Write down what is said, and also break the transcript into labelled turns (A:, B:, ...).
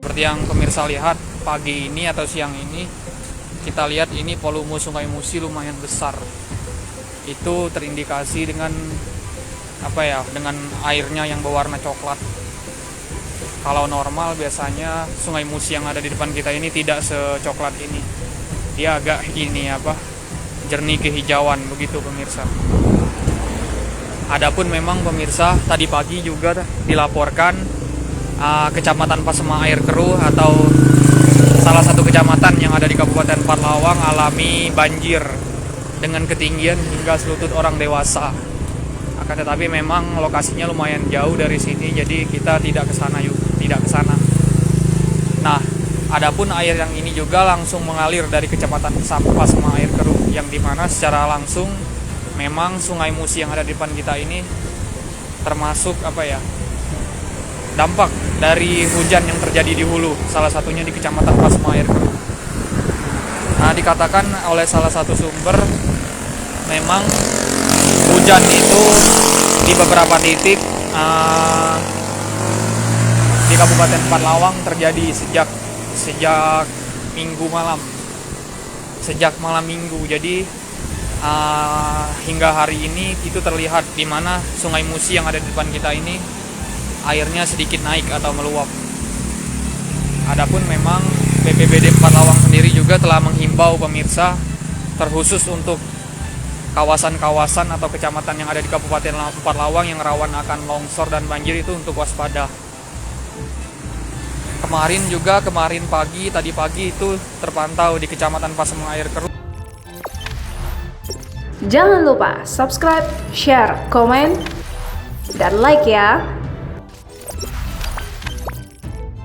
A: Seperti yang pemirsa lihat pagi ini atau siang ini, kita lihat ini volume Sungai Musi lumayan besar. Itu terindikasi dengan dengan airnya yang berwarna coklat. Kalau normal biasanya Sungai Musi yang ada di depan kita ini tidak secoklat ini. Dia agak jernih kehijauan begitu pemirsa. Adapun memang pemirsa tadi pagi juga dilaporkan Kecamatan Pasema Air Keruh atau salah satu kecamatan yang ada di Kabupaten Parlawang alami banjir dengan ketinggian hingga selutut orang dewasa. Akan tetapi memang lokasinya lumayan jauh dari sini, jadi kita tidak ke sana. Nah, adapun air yang ini juga langsung mengalir dari Kecamatan Pasema Air Keruh, yang dimana secara langsung memang Sungai Musi yang ada di depan kita ini termasuk dampak dari hujan yang terjadi di hulu, salah satunya di Kecamatan Pasema Air Keruh. Nah, dikatakan oleh salah satu sumber memang hujan itu di beberapa titik di Kabupaten Parlawang terjadi sejak Minggu malam, sejak malam Minggu. Jadi hingga hari ini itu terlihat di mana Sungai Musi yang ada di depan kita ini airnya sedikit naik atau meluap. Adapun memang BPBD Parlawang sendiri juga telah menghimbau pemirsa, terkhusus untuk kawasan-kawasan atau kecamatan yang ada di Kabupaten Parlawang yang rawan akan longsor dan banjir itu untuk waspada. Tadi pagi itu terpantau di Kecamatan Pasema Air Keruh.
B: Jangan lupa subscribe, share, komen, dan like ya.